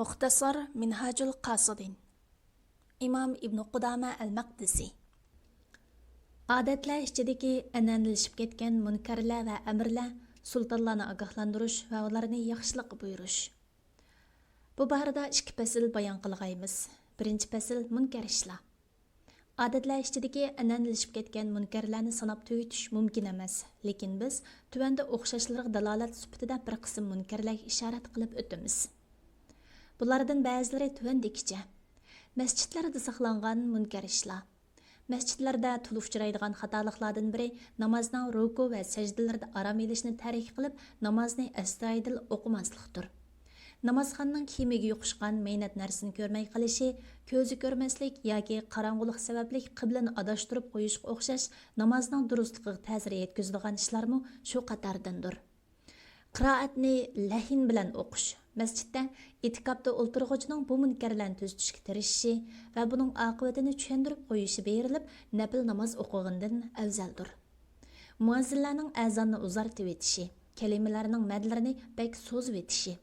Muxtasar Minhajul Qasidin İmam İbn Qudama al-Maqdisi Adətlər içidəki ənənəlişib ketən münkarlar və əmrlər sultanlarını agahlandırış və onlarını yaxşılıq buyuruş. Bu barədə iki fəsil bayan qılğayımız. Birinci fəsil münkar işlər. Adətlər içidəki ənənəlişib ketən münkarlarını sanab tüyütüş mümkün emas. Lekin biz tüvəndə oxşaşlıq dəlalət sübutida bir qism münkarlarga işarət qılıb ötümüz. Bunlardan bəziləri tüvəndəkiçə. Məscidlərdə saxlanğan münkar işlər. Məscidlərdə tulub uçraydigan xatalıqlardan biri namazning ruku və səcdələrdə aram elishni tərk qilib, namozni astoydil o'qimaslikdir. Namazxonning kiyimiga yo'qishgan mehnat narsani ko'rmay qilishi, ko'zi ko'rmaslik yoki qorong'ulik sababli qiblani adashtirib qo'yishga o'xshash namozning durustligiga ta'sir yetkazadigan ishlarmi shu qatordandir. Qiroatni lahin bilan o'qish. Masjidda itikobda o'ltirg'uvchining bu munkarlarni tuzatishga tirishishi va buning oqibatini tushuntirib qo'yishi berilib, nafil namoz o'qigandan afzaldir. Muazzinlarning azonni uzartib etishi, kalimalarning madlarini bek so'zib etishi,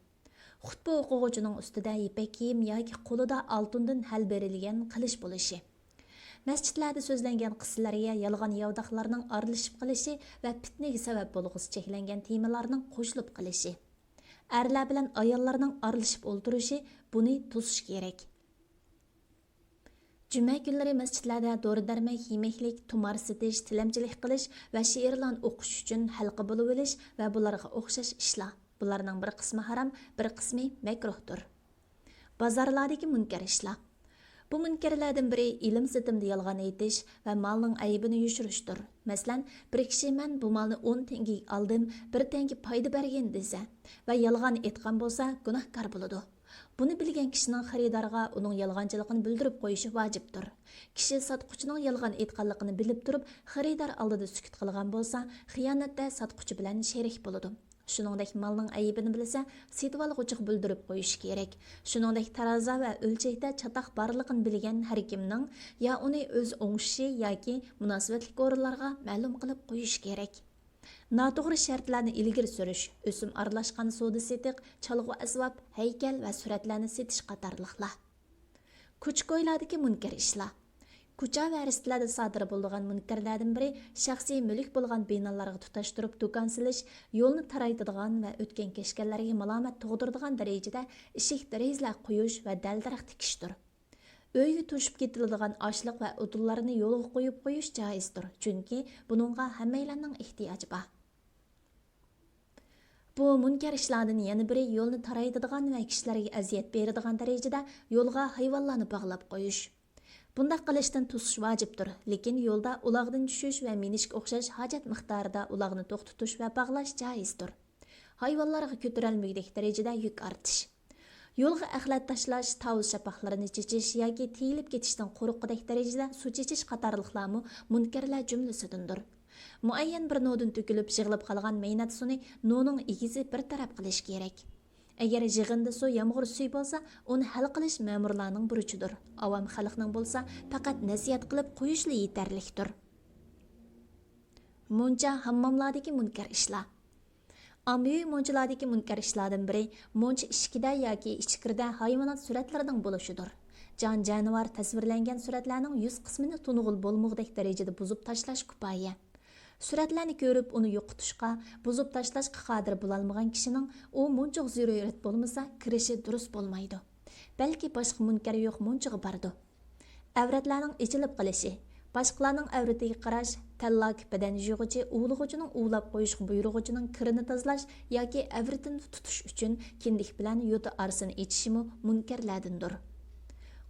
xutba o'quvchining ustida ipak kiyim yoki qo'lida oltindan hal berilgan qilish bo'lishi, masjidlarda so'zlangan qissalarga yolg'on yavdaqlarning aralashib qilishi va fitnaga sabab bo'lg'usi cheklangan temalarning qo'shilib qilishi, erlar bilan ayollarning aralashib o'ltirishi buni to'sish kerak. Cuma kunlari masjidlarda dori-darmak, yemeklik, tumar setish, tilamchilik qilish va she'rlarni o'qish uchun halqa bo'lib olish va bularga o'xshash ishlar. Bularning bir qismi haram, bir qismi makruhdir. Bozorlardagi munkar ishlar. Bu munkarlardan biri ilm sitimda yolg'on aytish va malning aybini yushirishdir. Masalan, bir kishi men bu malni 10 tengaga oldim, 1 tenga foyda bergan desa va yolg'on aytgan bo'lsa, gunohkor bo'ladi. Buni bilgan kishining xaridorga uning yolg'onchiligini bildirib qo'yishi vojibdir. Kishi sotquchining yolg'on aytganligini bilib turib, xaridor oldida sukut qilgan bo'lsa, xiyonatda sotquchi bilan sherik bo'ladi. Shuningdek malning ayibini bilsa, setib olg'uchiga bildirib qo'yish kerak. Shuningdek taroza va o'lchakda chatoq borligini bilgan har kimning ya uni o'z o'ngshi yoki munosabatli o'rinlarga ma'lum qilib qo'yish kerak. Noto'g'ri shartlarni ilgari surish, o'sim aralashgan savdo setiq, chalg'u asbob, haykal va suratlarni setish qatorliqlar. Ko'ch-ko'ylardagi munkar ishlar. Ko'cha va ristlarda sodir bo'lgan munkarlardan biri shaxsiy mulk bo'lgan binolarga tutashtirib do'kon silish, yo'lni taraytadigan va o'tgan keshganlarga malomat tug'diradigan darajada eshik derazlar qo'yish va dal-daraxt tikishdir. Uyga to'shib ketiladigan oshliq va o'tinlarni yo'lga qo'yib qo'yish joizdir, chunki buningga hammalarning ehtiyoji bor. Bu munkar ishlardan yana biri yo'lni taraytadigan va kishilarga aziyat beradigan darajada yo'lga hayvonlarni bog'lab qo'yish. Bundaq qilishdan to'sish vojibdir, lekin yo'lda uloqdan tushish va minishga o'xshash hojat miqdorida uloqni to'xtatish va bog'lash joizdir. Hayvonlarga ko'tarilmaydigan darajada yuk ortish. Yo'lga axlat tashlash, tovus shapaqlarini chechish yoki tiyilib ketishdan qo'rqqidek darajada suv chechish qatorliqlarmi munkarlar jumlasidandir. Muayyan bir nodun to'kilib yig'ilib qolgan mehnat suvini noning egizi bir taraf qilish kerak. Agar yig'inda suv yomg'ir suvi bo'lsa, uni hal qilish ma'murlarning burchidir. Avam xalqning bo'lsa, faqat nasihat qilib qo'yishli yetarlikdir. Muncha hammomlardagi munkar ishlar. Ammaviy munchalardagi munkar ishlardan biri muncha ishkida yoki ichkirda hayvonot suratlarining bo'lishidir. Jon-jonivor tasvirlangan suratlarning 100 qismini tunug'ul bo'lmoqdek darajada buzib tashlash kifoya. Suratlarni ko'rib uni yo'qotishga, buzib tashlashga qodir bo'lolmagan kishining u munchoq zarurat bo'lmasa, kirishi durust bo'lmaydi. Balki boshqa munkar yo'q munchaga bordi. Avratlarning ichilib qilishi, boshqalarning avratiga qarash, tallak badan yig'uchi, o'g'lig'ining o'lab qo'yishga buyrug'ining kirini tozalash yoki avratini tutish uchun kindik bilan yo'ti arsini ichishimi munkarlardandir.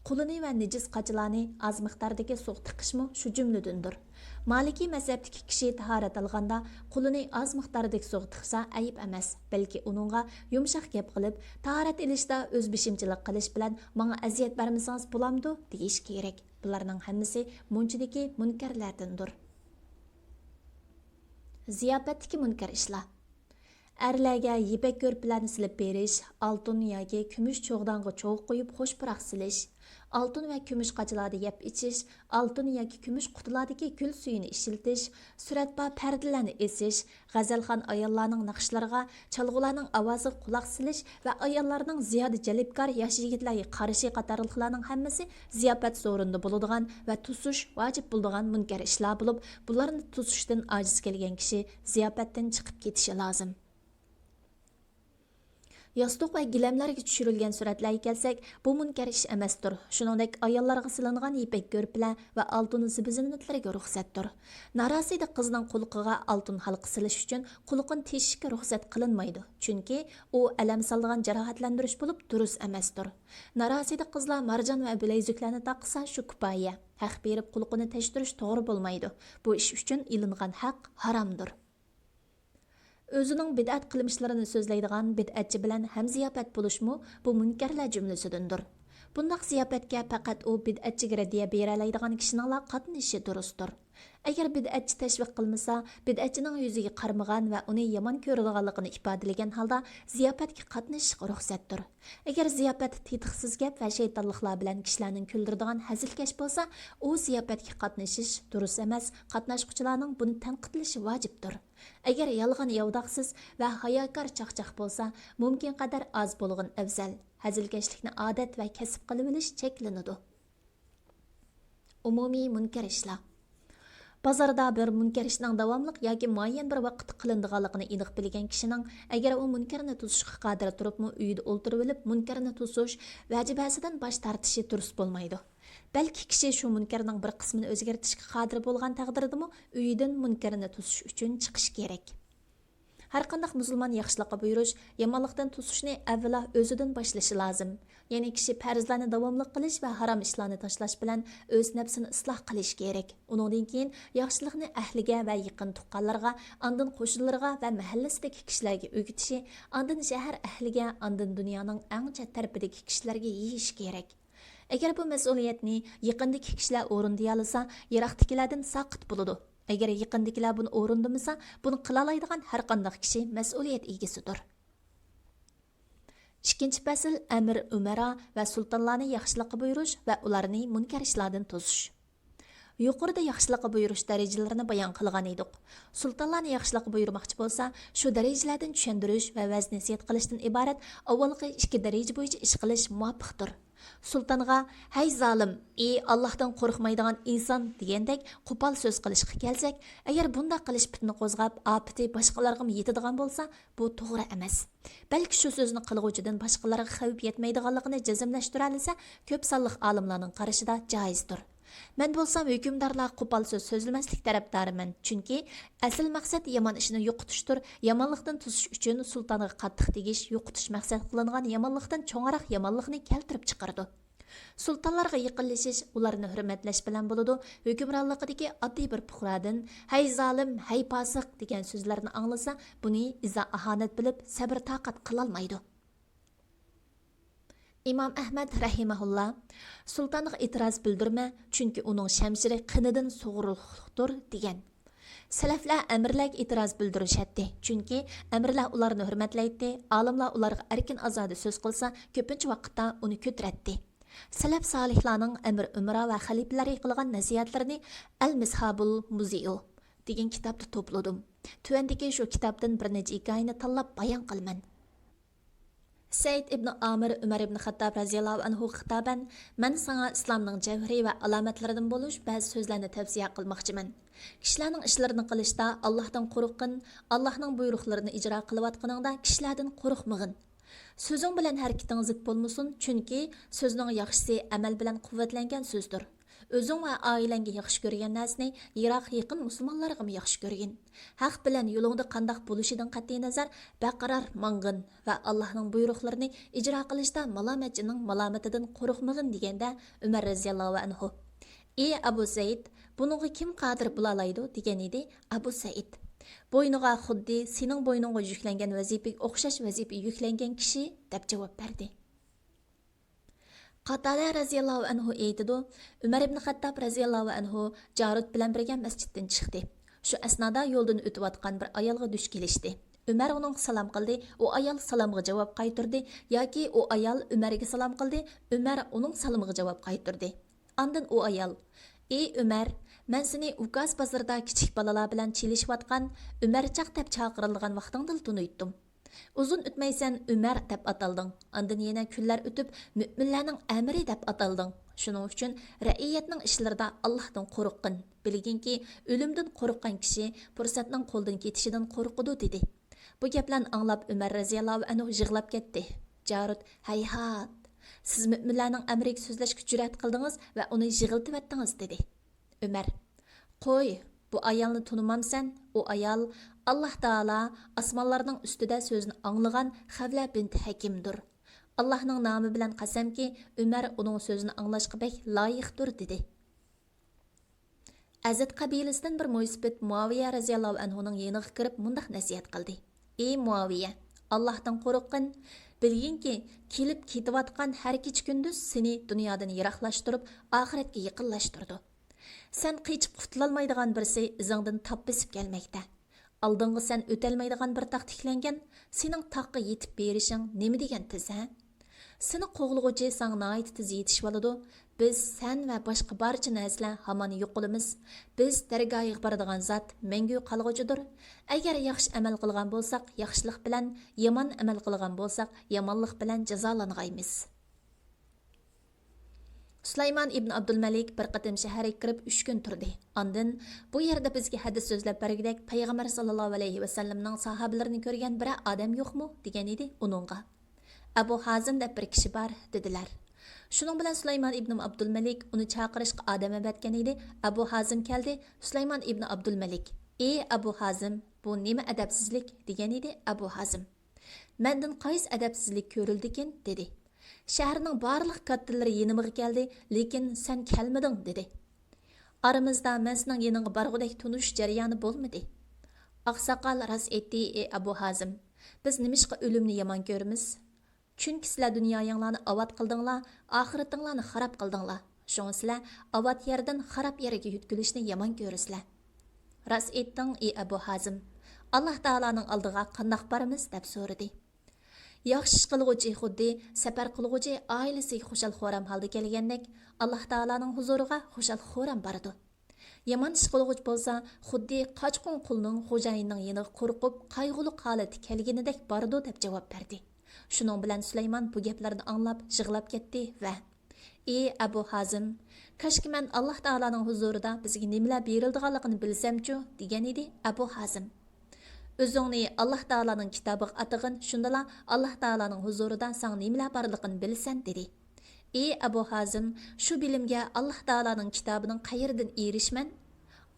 Qo'lini va nejis qachilarni az miqdordagi suv tiqishmi shu jumladandir. Maliki mazhabdagi kishi tahorat olganda qo'lini az miqdordagi suv tiqsa ayib emas, balki uningga yumshoq gap qilib, tahorat ilishda o'zbishimchilik qilish bilan menga aziyat bermasangiz bo'lamdi deyish kerak. Bularning hammasi munchidagi munkarlardandir. Ziyofatdagi munkar ishlar. Ərlərə ipək körpülərini silib beriş, altın yoki kumush cho'g'donga cho'g' qo'yib xo'sh puroq silish, altın va kumush qachilarda yeb ichish, altın yoki kumush qutilardagi gul suyini ishiltish, suratba pardalarni esish, g'azalxon ayollarning naqshlariga, chalg'ularning ovoziga quloq silish va ayollarning ziyoda jalbkor yosh yigitlarga qarashi qatorliqlarning hammasi ziyofat so'rinda bo'ladigan va tusish vojib bo'ladigan munkar ishlar bo'lib, bularni tusishdan ojiz kelgan kishi ziyofatdan chiqib ketishi lozim. Yostiq va gilamlarga tushirilgan suratlarga kelsak, bu munkar ish emasdir. Shuningdek, ayollarga silingan ipak ko'rplar va oltin zibizinatlarga ruxsatdir. Narasida qizning quliqiga oltin halqa silish uchun quliqini teshishga ruxsat qilinmaydi. Chunki u alam soladigan jarohatlantirish bo'lib durust emasdir. Narasida qizlar marjon va bilezuklarni taqsa shu kifoya. Haq berib quliqini teshtirish to'g'ri bo'lmaydi. Bu ish uchun ilingan haq haromdir. Özünün bid'at qilmishlarini so'zlaydigan bid'atchi bilan ham ziyofat bo'lishmi bu munkarlar jumlasidandir. Bundaq ziyofatga faqat u bid'atchiga radiya bera oladigan kishining qatnashishi durustdir. Agar bid'atchi tashviq qilmasa, bid'atchining yuziga qarmagan va uni yomon ko'radiganligini ifodalagan holda ziyofatga qatnashishga ruxsatdir. Agar ziyofat tetiqsiz gap va shaytonliklar bilan kishilarning kuldiradigan hazilkash bo'lsa, u ziyofatga qatnashish durust emas, qatnashuvchilarning buni tanqidlashi vojibdir. Agar yolg'on yovdaqsiz va hayokor chaqchaq bo'lsa, mumkin qadar oz bo'lgan afzal. Hazilkashlikni odat va kasb qilib olish cheklanadi. Umumiy munkar ishlar. Bozorda bir munkar ishning davomli yoki muayyan bir vaqt qilinadiganligini aniq bilgan kishining agar u munkarni to'sishga qodir turibmi uyida o'ltirib olib munkarni to'sish vajibasidan bosh tortishi durust bo'lmaydi. Balki kishi shu munkarning bir qismini o'zgartirishga qodir bo'lgan taqdirdami uyidan munkarni to'sish uchun chiqish kerak. Har qanday musulmon yaxshilikqa buyurish, yomonlikdan to'sishni avvalo o'zidan boshlashi lozim. Ya'ni kishi farzlarni davomli qilish va harom ishlarni tashlash bilan o'z nafsini isloh qilish kerak. Undan keyin yaxshilikni ahliga va yaqin tuqqanlarga, ondan qo'shnilarga va mahallasidagi kishilarga o'rgatishi, ondan shahar ahliga, ondan dunyoning eng chet tarafidagi kishilarga yeyish kerak. Agar bu mas'uliyatni yaqindagi kishilar o'rinlay olsa, yiroqdagilardan saqit bo'ladi. Agar yaqindagilar buni o'rindamasa, buni qila oladigan har qanday kishi mas'uliyat egasidir. Ikkinchi fasl amir umara va sultonlarni yaxshilikqa buyurish va ularni munkar ishlardan to'sish. Yuqorida yaxshilikqa buyurish darajalarini bayon qilgan edik. Sultonlarni yaxshilikqa buyurmoqchi bo'lsa, shu darajalardan tushuntirish va vaz-nasihat qilishdan iborat avvalgi 2 daraja bo'yicha ish qilish muvofiqdir. Sultonga "Hay zolim, Allohdan qo'rqmaydigan inson" degandek qo'pol so'z qilishga kelsak, agar bunday qilish fitna qo'zg'ab, ofati boshqalarga yetadigan bo'lsa, bu to'g'ri emas. Balki shu so'zni qilguvchidan boshqalarga xavf yetmaydiganligini jazmlashtira olsa, ko'p sonli olimlarning qarashida joizdir. Men bo'lsam hukmdorlar qo'pol so'z so'zlamaslik tarafdoriman. Chunki asl maqsad yomon ishni yo'qotishdir. Yomonlikdan tuzish uchun sultonga qattiq tegish, yo'qotish maqsad qilingan yomonlikdan cho'ngroq yomonlikni keltirib chiqardi. Sultonlarga yaqinlashish, ularni hurmatlash bilan bo'ladi. Hukmronligidagi oddiy bir fuqarodan "Hay zolim, hay fosiq" degan so'zlarni anglasa, buni izo ahonat bilib, sabr toqat qila olmaydi. İmam Ahmad rahimahullah sultonga e'tiroz bildirma, chunki uning shamshiri qinidan sug'uruqdir degan. Salaflar amirlarga e'tiroz bildirishadi, chunki amirlar ularni hurmatlaydi, olimlar ularga erkin azodi so'z qilsa, ko'pincha vaqtda uni ko'taradi. Salaf solihlarning amir umra va xalifalarga qilgan nasihatlarini Al-Mishabul Muzi'u degan kitobda to'pladim. Tuvandagi shu kitobdan bir necha hikoyani tanlab bayon qilaman. Said ibn Amir Umar ibn Xattab raziyallohu anhu xitoban: "Men sana islomning javhari va alomatlaridan bo'lish ba'zi so'zlarni tavsiya qilmoqchiman. Kishilarning ishlarini qilishda Allohdan qo'rqin, Allohning buyruqlarini ijro qilayotganingda kishilardan qo'rqmag'in. So'zing bilan harakating zid bo'lmasin, chunki so'zning yaxshisi amal bilan quvvatlangan so'zdir. O'zing va oilangga yaxshi ko'rgan narsani yiroq yaqin musulmonlarga yaxshi ko'rgin. Haq bilan yo'lingda qandoq bo'lishidan qat'iy nazar baqaror mang'in va Allohning buyruqlarini ijro qilishda malomatchining malomatidan qo'rqmag'in" deganda Umar raziyallohu anhu: "Ey Abu Said, buningga kim qodir bo'la oladi?" degan edi. Abu Said: "Bo'yniga xuddi sening bo'yningga yuklangan vazifaga o'xshash vazifa yuklangan kishi" deb javob berdi. Qatada raziyallohu anhu aytadi, Umar ibn Xattab raziyallohu anhu Jarud bilan birga masjiddan chiqdi. Shu asnoda yo'ldan o'tayotgan bir ayolga duch kelishdi. Ömer onun salam qildi, o ayol salomga javob qaytardi yoki o ayol Ömerga salam qildi, Ömer onun salamiga javob qaytardi. Ondan o ayol: "Ey Ömer, men seni Ukaz bozorida kichik balalar bilan chelishayotgan Ömerchaq deb chaqirilgan vaqtingda tunuytdim. Uzun o'tmaysan Ömer deb atalding. Ondan yana kunlar o'tib mo'minlarning amiri deb atalding. Shuning uchun ra'iyatning ishlarida Allohdan qo'rqin. Bilginki, o'limdan qo'rqgan kishi fursatning qo'ldan ketishidan qo'rqudi" dedi. Bu gaplarni anglab Ömer raziyallohu anhu yig'lab ketdi. Jarut: "Hayhat! Siz mo'minlarning amriga so'zlashga jur'at qildingiz va uni yig'iltibatdingiz" dedi. Ömer: "Qo'y, bu ayolni tunimamsan? O ayol Allah Taala osmonlarning ustida so'zni anglagan Xavla bint Hakimdir. Allohning nomi bilan qasamki, Ömer uning so'zini anglashga bek loyiqdir" dedi. Azad qabilasidan bir mo'ysibit Muaviya raziyallohu anhuning yeniga kirib mundaq nasihat qildi. "Ey Muaviya, Allohdan qo'rqin. Bilginki, kelib ketayotgan har kecha kunduz seni dunyodan yiroqlashtirib, oxiratga yaqinlashtirdi. Sen qechib qutulolmaydigan birisi izingdan tap besib kelmoqda. Aldingi sen o'tolmaydigan bir taq tiklangan, sening taqqa yetib berishing nima degan tiz, ha? Seni qo'g'lig'uchi sang nihoyat tez yetishib oladi. Biz sen va boshqa barcha narsalar hamon yo'qolamiz. Biz dargohiga boradigan zot mangu qolg'uchidir. Agar yaxshi amal qilgan bo'lsak, yaxshilik bilan, yomon amal qilgan bo'lsak, yomonlik bilan jazolanmaymiz." Sulaymon ibn Abdulmalik bir qatim shaharga kirib 3 kun turdi. Ondan bu yerda bizga hadis so'zlab bergidek payg'ambar sallallohu alayhi vasallamning sahabalarini ko'rgan bir odam yo'qmi degan edi uningga. Abu Hazim deb bir kishi bor dedilar. Shuning bilan Sulaymon ibn Abdulmalik uni chaqirishga odam abatgan edi. Abu Hazim keldi. Sulaymon ibn Abdulmalik: "Ey Abu Hazim, bu nima adabsizlik?" degan edi. Abu Hazim: "Mendan qaysi adabsizlik ko'rildikin?" dedi. "Shaharning barliq kattalari yenimga keldi, lekin sen kelmading" dedi. "Aramizda men sening yeningga borgudek tunish jarayoni bo'lmadi." Oqsoqol rost aytdi: "Ey Abu Hazim, biz nimishqa o'limni yomon ko'ramiz? Chunki sizlar dunyoyinglarni avod qildinglar, oxiratinglarni xarob qildinglar. Shunga sizlar avod yerdan xarob yerga yutkilishni yomon ko'rasizlar." "Rost aytding, ey Abu Hazim. Alloh taolaning oldiga qandoq boramiz?" deb so'radi. Yaxshi ish qilg'uchi xuddi safar qilg'uchi oilasiga xushal-xo'ram holda kelgandek Alloh taolaning huzuriga xushal-xo'ram boradi. Yomon ish qilg'uchi bo'lsa, xuddi qochqin qulning xo'jayinining yeniga qo'rqib, qayg'uli holatga kelganidek boradi deb javob berdi. Shuning bilan Sulaymon bu gaplarni anglab, yig'lab ketdi va: "Ey Abu Hazim, kashki men Alloh taolaning huzurida bizga nimalar berildiganligini bilsam-chu" degan edi Abu Hazim. "O'zingni Alloh taolaning kitobiga atag'in, shundala Alloh taolaning huzurida sen nimalar borligini bilsan" dedi. "Ey Abu Hazim, shu bilimga Alloh taolaning kitobining qayerdan erishman?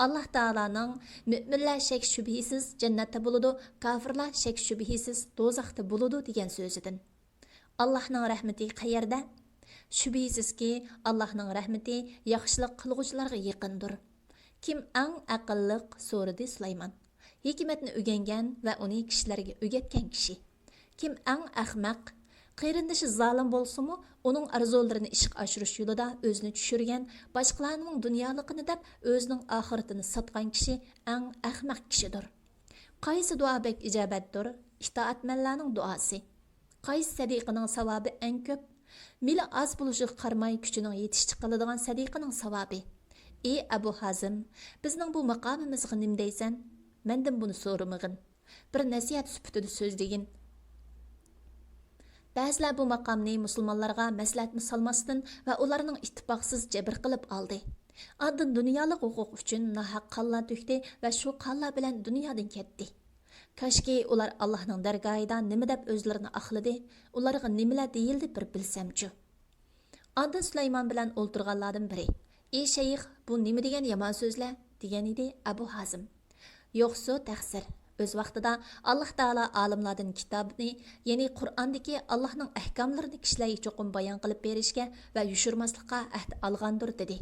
Alloh taolaning mo'minlar shak shubhisiz jannatda bo'ladi, kofirlar shak shubhisiz do'zaxda bo'ladi degan so'zidan. Allohning rahmati qayerda? Shubhisizki, Allohning rahmati yaxshilik qilguvchilarga yaqindir. Kim eng aqlliq?" so'radi Sulaymon. "Hikmatni o'rgangan va uni kishilarga o'rgatgan kishi. Kim eng ahmaq? Qayrindishi zolim bo'lsa-mu, uning arzularini ishga oshirish yo'lida o'zini tushirgan, boshqalarning dunyoligini deb o'zining oxiratini sotgan kishi eng ahmaq kishidir. Qaysi duo bek ijobatdir? Itoatmanlarning duosi. Qaysi sadiqaning savobi eng ko'p? Mili oz bo'lishiga qaramay kuchining yetishchi qiladigan sadiqaning savobi. Ey Abu Hazim, bizning bu maqomimizga nima deysan? Mendan buni so'ramag'in. Bir nasihat sifatida so'zlagin. Ba'zilar bu maqomni musulmonlarga maslahatni solmasdan va ularning ittifoqsiz jabr qilib oldi. Ondan dunyolik huquq uchun nahaq qonlar to'kdi va shu qonlar bilan dunyodan ketdi. Kashki ular Allohning dargohida nima deb o'zlarini aqladi, ularga nimalar deyildi bir bilsamchu. Ondan Sulaymon bilan o'ltirganlardan biri: "Ey shayx, bu nima degan yomon so'zlar?" degan edi Abu Hazim. "Yo'qsa taqsir. Öz vaqtida Alloh taolo olimlardan kitobni, ya'ni Qur'ondagi Allohning ahkomlarini kishilarga cho'qim bayon qilib berishga va yushirmaslikqa ahd olgandir" dedi.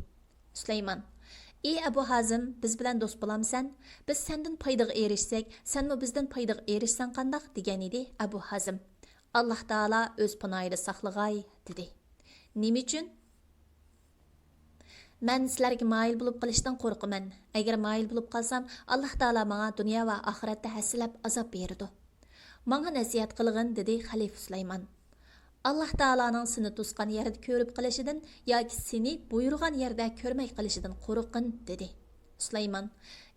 Sulaymon: "Ey Abu Hazim, biz bilan do'st bo'lamsan? Biz sendan foydaga erishsak, senmi bizdan foydaga erishsan qandoq?" degan edi Abu Hazim. "Alloh taolo o'z panohida saqlag'ay" dedi. "Nima uchun? Men sizlarga moyil bo'lib qilishdan qo'rqaman. Agar moyil bo'lib qolsam, Alloh taolo menga dunyo va oxiratda hasilab azob beradi. Manga nasihat qilgin, dedi Xalifa Sulaymon. Allah Taalaning seni to'sqan yerda ko'rib qilishidan yoki seni buyurgan yerda ko'rmay qilishidan qo'rqin, dedi. Sulaymon: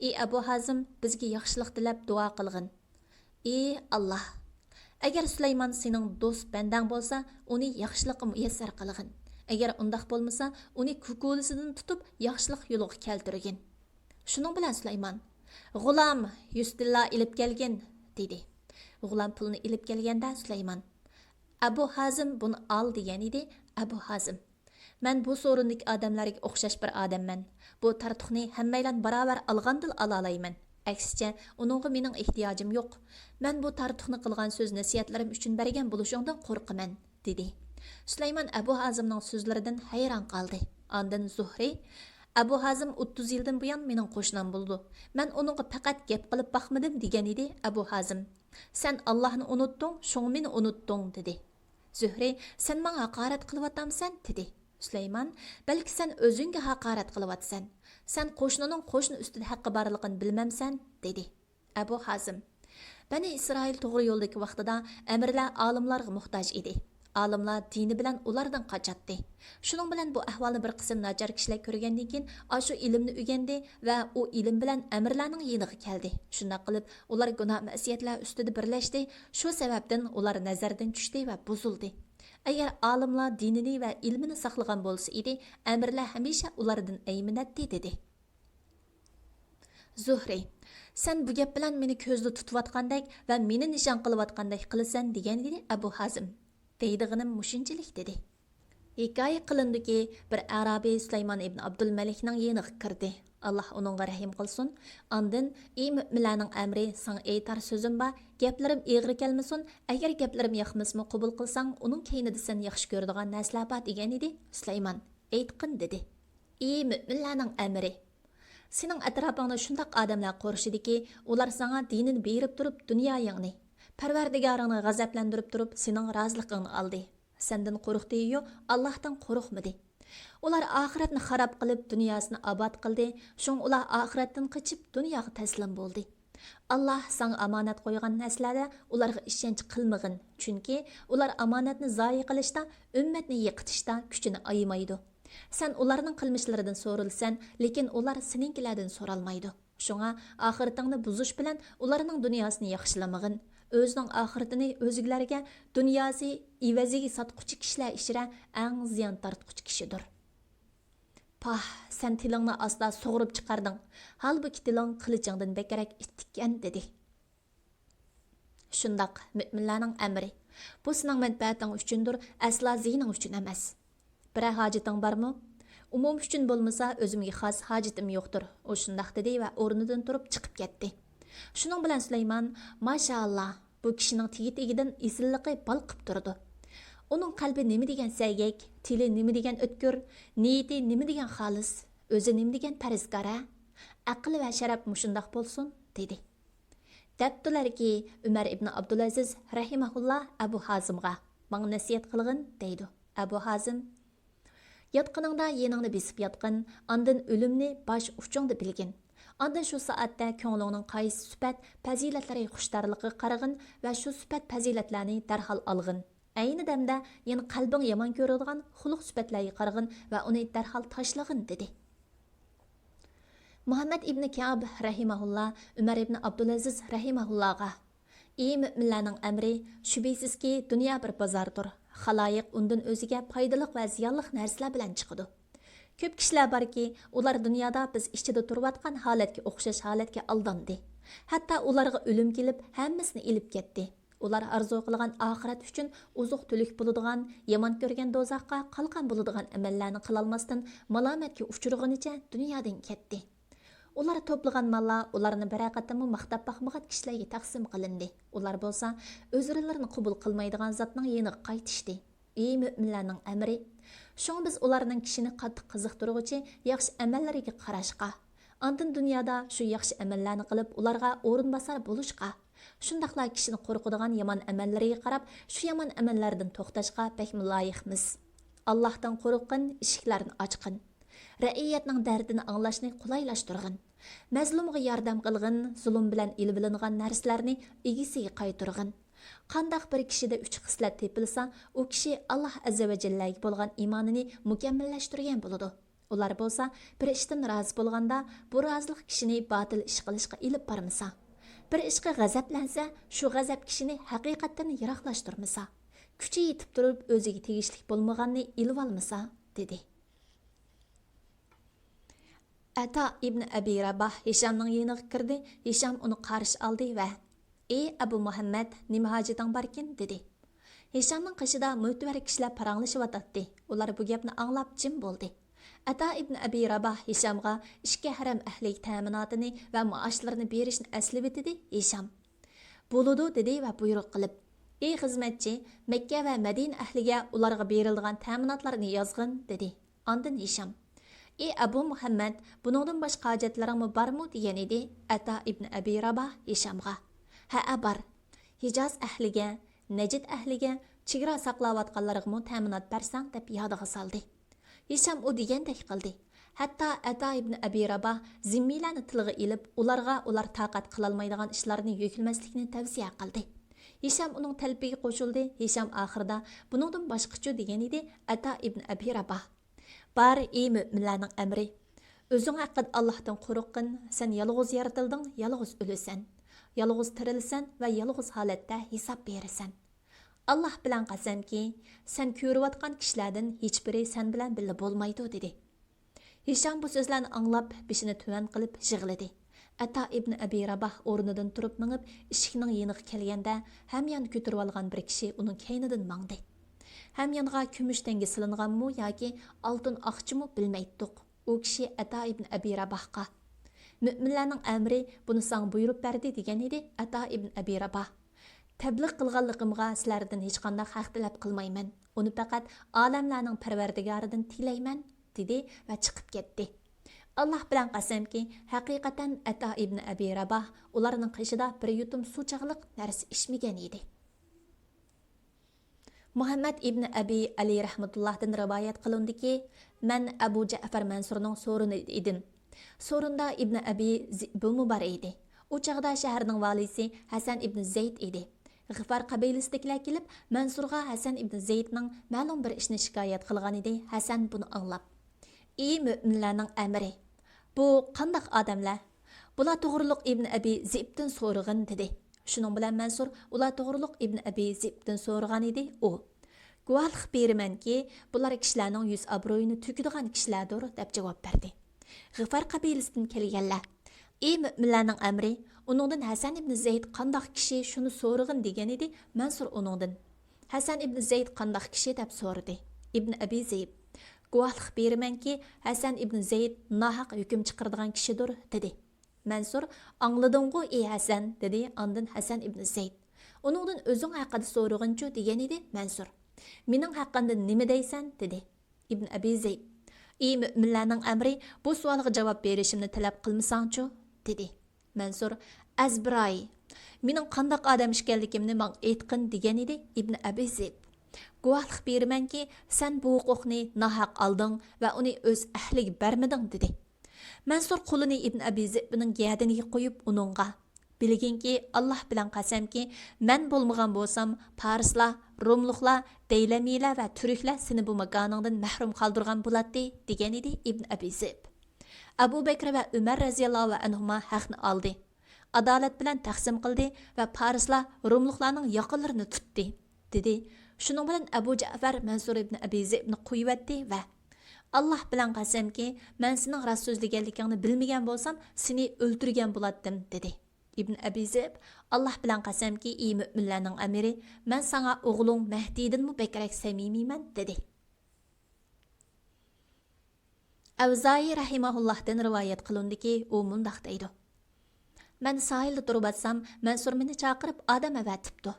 "Ey Abu Hazim, bizga yaxshilik tilab duo qilgin." "Ey Allah, agar Sulaymon sening do'st bandang bo'lsa, uni yaxshilikqa muyassar qilgin. Agar undaq bo'lmasa, uni kukulisidan tutib yaxshilik yo'liga keltirgin." Shuning bilan Sulaymon: "G'ulam, 100 tilla ilib kelgin", dedi. G'ulam pulni ilib kelganda Sulaymon: "Abu Hazim buni al" degan edi. Abu Hazim: "Men bu so'rindagi odamlarga o'xshash bir odamman. Bu tartuqni hammaylar barobar algandil ala olayman. Aksicha, uningga mening ehtiyojim yo'q. Men bu tartuqni qilgan so'z nasihatlarim uchun bergan bo'lishingdan qo'rqaman", dedi. Sulaymon Abu Hazimning so'zlaridan hayron qoldi. Ondan Zuhri: "Abu Hazim 30 yildan buyon mening qo'shnim bo'ldi. Men uningga faqat gap qilib baxmadim" degan edi. Abu Hazim: "Sen Allohni unutding, shung meni unutding", dedi. Zuhri: "Sen menga haqorat qilyapsansan", dedi. Sulaymon: "Balki sen o'zingga haqorat qilyapsan. Sen qo'shnining qo'shni ustida haqqi borligini bilmamsan", dedi. Abu Hazim: "Bani Isroil to'g'ri yo'ldagi vaqtida amirlar olimlarga muhtoj edi. Olimlar dini bilan ulardan qochadi. Shuning bilan bu ahvolni bir qism nachar kishilar ko'rgandan keyin shu ilmni o'rgandi va u ilm bilan amirlarning yeniga keldi. Shunday qilib, ular gunoh ma'siyatlar ustida birlashdi. Shu sababdan ular nazardan tushdi va buzildi. Agar olimlar dinini va ilmini saqlagan bo'lsa edi, amirlar hamisha ulardan ayminatdi", dedi. Zuhri: "Sen bu gap bilan meni ko'zda tutayotgandek va meni nishon qilayotgandek qilasan", degan edi Abu Hazim. "Deydiganim mushunchalik", dedi. Hikoya qilindiki, bir Arabiy Sulaymon ibn Abdulmalikning yeniga kirdi. Alloh uningga rahim qilsin. Ondan: "Ey mu'minlarning amri, sana aytar so'zim bor. Gaplarim egri kelmasin. Agar gaplarim yoqmasmi qabul qilsang, uning keynida sen yaxshi ko'radigan narsalar bor", degan edi. Sulaymon: "Aytqin", dedi. "Ey mu'minlarning amri, sening atrofingda shundoq odamlar qo'rishidiki, ular sana dinini berib turib dunyoyingni, Parvardigoringni g'azablantirib turib sening roziligingni oldi. Sendan qo'rqdi-yu, Allohdan qo'rqmadi. Ular oxiratni xarob qilib dunyosini obod qildi. Shung ular oxiratdan qochib dunyoga taslim bo'ldi. Alloh sana omonat qo'ygan narsalarda ularga ishonch qilmag'in, chunki ular omonatni zoyi qilishda, ummatni yiqitishda kuchini ayamaydi. Sen ularning qilmishlaridan so'rilsan, lekin ular seninkilardan so'ralmaydi. Shunga oxiratingni buzish bilan ularning dunyosini yaxshilamag'in. O'zining oxiratini o'zinglarga dunyosi ivaziga sotquchi kishilar ishira eng ziyon tortquchi kishidir. Pah, sen tilingni asla sug'urib chiqarding. Halbuki tiling qilichingdan bekarak ittikkan, dedi. Shundoq, mu'minlarning amri. Bu sening manfaating uchundir, asla ziyoning uchun emas. Bir hojating bormi? Umum uchun bo'lmasa, o'zimga xos hojatim yo'qdir. O shundoq dedi va o'rnidan turib chiqib ketdi. Shuning bilan Sulaymon, "Mashallah, bu kishining tegi-tegidan esilligi balqib turdi. Uning qalbi nima degan sagak, tili nima degan o'tkir, niyati nima degan xolis, o'zi nima degan parhezkora, aql va sharaf mushundoq bo'lsin", dedi. Debdilarki, Umar ibn Abdulaziz rahimahulloh Abu Hazimga: "Menga nasihat qilgin", deydi. Abu Hazim: "Yotqiningda yeningni besib yotqin, ondan o'limni bosh uchingda bilgin. Ondan shu soatda ko'nglingning qaysi sifat fazilatlari xushtorligiga qarag'in va shu sifat fazilatlarni darhol olg'in. Ayni damda yana qalbing yomon ko'radigan xuluq sifatlarga qarag'in va uni darhol tashlag'in", dedi. Muhammad ibn Ka'b rahimahulloh Umar ibn Abdulaziz rahimahullohga: "Ey mu'minlarning amri, shubhisizki dunyo bir bozordir. Xaloyiq undan o'ziga foydali va ziyonli narsalar bilan chiqadi. Ko'p kishilar borki, ular dunyoda biz ichida turayotgan holatga o'xshash holatga aldandi. Hatto ularga o'lim kelib, hammasini ilib ketdi. Ular arzu qilgan oxirat uchun uzuq tulik bo'ladigan, yomon ko'rgan do'zaxga qalqon bo'ladigan amallarni qila olmasdan malomatga uchirganicha dunyodan ketdi. Ular to'plagan mollar ularni baraqatimi maqtab baxmagan kishilarga taqsim qilindi. Ular bo'lsa, o'zlarini qabul qilmaydigan zotning yeniga qaytishdi. Ey mu'minlarning amri, shunga biz ularning kishini qattiq qiziqtiruvchi yaxshi amallariga qarashqa, ondan dunyoda shu yaxshi amallarni qilib ularga o'rin bosar bo'lishqa, shundaqla kishini qo'rqadigan yomon amallariga qarab shu yomon amallardan to'xtashqa bekmi loyiqmiz. Allohdan qo'rqin, eshiklarni ochqin. Ra'iyatning dardini anglashni qulaylashtirg'in. Mazlumga yordam qilg'in, zulm bilan ilib olingan narsalarni egisiga qaytarg'in. Qandaq bir kishida 3 xislat tepilsa, u kishi Alloh azza va jallaga bo'lgan iymonini mukammallashtirgan bo'ladi. Ular bo'lsa, bir ishdan rozi bo'lganda, bu rozilik kishini botil ish qilishga ilib bormasa, bir ishga g'azablansa, shu g'azab kishini haqiqatdan yiroqlashtirmasa, kuchi yetib turib o'ziga tegishli bo'lmaganni ilib olmasa, dedi. Ata ibn Abi Rabah Hishamning yeniga kirdi. Hisham uni qarshi oldi va "Ey Abu Muhammad, nima hojating barkin?" dedi. Hishamning qishida mo'tvar kishilar paranglashayotdi. Ular bu gapni anglab jim bo'ldi. Ata ibn Abi Rabah Hishamga ishga haram ahli ta'minotini va maoshlarini berishni aslab etdi. Hisham "Bo'ladi" dedi va buyruq qilib, "Ey xizmatchi, Makka va Madina ahliga ularga berilgan ta'minotlarni yozg'in" dedi. Ondan Hisham "Ey Abu Muhammad, buningdan boshqa hojatlaringmi bormi?" degan edi. Ata ibn Abi Rabah Hishamga "Ha, bor. Hijoz ahliga, Najd ahliga, chegara saqlayotganlarga ta'minot bersang" deb yodiga soldi. Hisham u degandek qildi. Hatto Ata ibn Abi Rabah zimmiylarni tilga ilib, ular taqat qilolmaydigan ishlarni yuklmaslikni tavsiya qildi. Hisham uning talbiga qo'shildi. Hisham oxirida buningdan boshqacha degan edi. Ata ibn Abi Rabah "Bar ey mo'minlarning amri, o'zing haqida Allohdan qo'rqin, sen yolg'iz yaratilding, yolg'iz o'lasan, yolg'iz tirilsan va yolg'iz holatda hisob berasan. Alloh bilan qasamki, sen ko'rayotgan kishilardan hech biri sen bilan birga bo'lmaydi" dedi. Hisham bu so'zlarni anglab, beshini tuvan qilib yig'ladi. Ata ibn Abi Rabah o'rnidan turib minib, eshikning yeniga kelganda, hamyon ko'tarib olgan bir kishi uning keynidan mangdi. Hamyonga kumush tanga silinganmi yoki oltin oqchimi bilmaydik. U kishi Ata ibn Abi Rabahga "Mo'minlarning amri buni sang buyurib berdi" degan edi. Ata ibn Abi Rabah "Tabliq qilganligimga sizlardan hech qanday haq talab qilmayman. Uni faqat olamlarning Parvardigoridan tilayman" dedi va chiqib ketdi. Alloh bilan qasamki, haqiqatan Ata ibn Abi Rabah ularning qishida bir yutum suv chaqliq narsa ichmagan edi. Muhammad ibn Abi Ali rahmatullohdan rivoyat qilindiki, "Men Abu Ja'far Mansurning so'rini edim. So'rinda ibn Abi Zibmu bar edi. U chaqda shaharning valisi Hasan ibn Zayd edi. G'ifar qabilasidagilar kelib, Mansurga Hasan ibn Zaydning ma'lum bir ishni shikoyat qilgan edi. Hasan buni anglab, "Ey mo'minlarning amiri, bu qanday odamlar? Bular to'g'riliq ibn Abi Zibdan so'rag'in" dedi. Shuning bilan Mansur ular to'g'riliq ibn Abi Zibdan so'ragan edi. U "Guvohlik beramanki, bular kishilarning yuz obro'yini to'kadigan kishilardir" deb javob berdi. G'ifar qabilasidan kelganlar "Ey mo'minlarning amri, uningdan Hasan ibn Zayd qanday kishi shuni so'rag'in" degan edi. Mansur uningdan "Hasan ibn Zayd qanday kishi" deb so'radi. Ibn Abi Zayd "Guvohlik beramanki, Hasan ibn Zayd nohaq hukm chiqaradigan kishidir" dedi. Mansur "Angladingmi ey Hasan" dedi. Ondan Hasan ibn Zayd uningdan "O'zing haqida so'rag'inchu" degan edi. Mansur "Mening haqimda nima deysan" dedi. Ibn Abi Zayd "Ey mo'minlarning amri, bu savolga javob berishimni talab qilmasangchu" dedi. Mansur "Azbray, mening qanday odam ekanligimni menga aytqin" degan edi. Ibn Abi Zayd "Guvohlik beramanki, sen bu huquqni nohaq olding va uni o'z ahliga bermading" dedi. Mansur qo'lini Ibn Abi Zaydning gardiniga qo'yib uningga "Bilginki, Alloh bilan qasamki, men bo'lmagan bo'lsam, Parislar, Rumliklar, Deylamiylar va Turklar seni bu makoningdan mahrum qoldirgan bo'ladi" degan edi. Ibn Abi Zayd Abu Bakr va Umar raziyallohu anhuma haqni oldi, adolat bilan taqsim qildi va Parislar, Rumliklarning yaqinlarini tutdi dedi. Shuning bilan Abu Ja'far Mansur ibn Abi Zaydni qo'yibdi va "Alloh bilan qasamki, men sening rost so'zlaganligingni bilmagan bo'lsam, seni o'ldirgan bo'lardim" dedi. Ibn Abi Zayd "Alloh bilan qasamki, ey mo'minlarning amiri, men sana o'g'ling Mahdiydanmi bekrak samimiyman" dedi. Avzai rahimahullohdan rivoyat qilindiki, u mundaq deydi: "Men sahilda turib atsam, Mansur meni chaqirib odam avatibdi.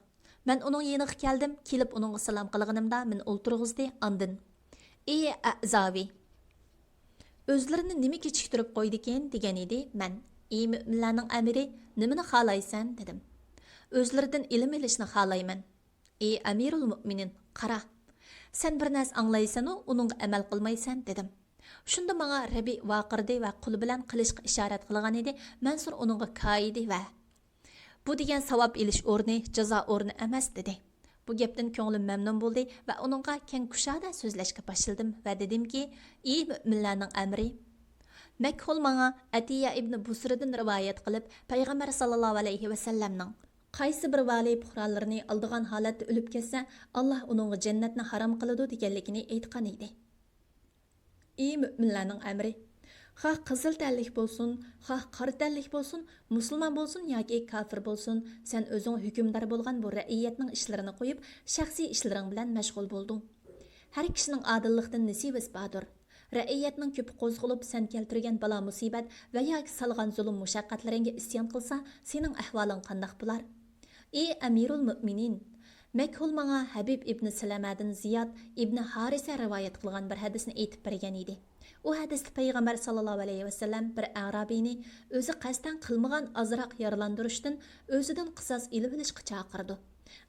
Men uning yeniga keldim, kelib uningga salom qilganimda meni o'ltirg'izdi. Ondan: Ey Avzavi, o'zlarini nima kechiktirib qo'ydi ekan degan edi. Men: Ey mo'minlarning amiri, nimani xohlaysan dedim. O'zlaridan ilm olishni xohlayman. Ey Amirul Mu'minin, qara. Sen bir narsa anglaysan-u, uningga amal qilmaysan dedim. Shunda menga Rabi vaqirdi va qo'li bilan qilishga ishorat qilgan edi. Mansur uningga koyidi va Bu degan savob elish o'rni, jazo o'rni emas dedi. Bu gapdan ko'nglim mamnun bo'ldi va uningga keng kushada so'zlashga boshladim va dedimki, ey mo'minlarning amri, Makhul manga Atiya ibn Busridan rivoyat qilib, payg'ambar sallallohu alayhi va sallamning qaysi bir vali puhralarini aldigan holatda o'lib ketsa, Alloh uningga jannatni harom qiladi deganligini aytgan edi. Ey mo'minlarning amri, xoh qizil tanlik bo'lsin, xoh qora tanlik bo'lsin, musulmon bo'lsin yoki kafir bo'lsin, sen o'zing hukmdor bo'lgan bu ra'iyatning ishlarini qo'yib, shaxsiy ishlaring bilan mashg'ul bo'lding. Har kishining odillikdan nasibasi bordir. Ra'iyatning ko'pi qo'zg'alib, sen keltirgan balo musibat va yoki salgan zulm mushaqqatlaringga isyon qilsa, sening ahvoling qandoq bo'lar? Ey Amirul Mu'minin, Makhul manga Habib ibn Salamadan Ziyad ibn Harisa rivoyat qilgan bir hadisni aytib bergan edi. U hadisda payg'ambar sallallohu alayhi va sallam bir arabiyni o'zi qasddan qilmagan azroq yaralantirishdan o'zidan qisos ilib olishga chaqirdi.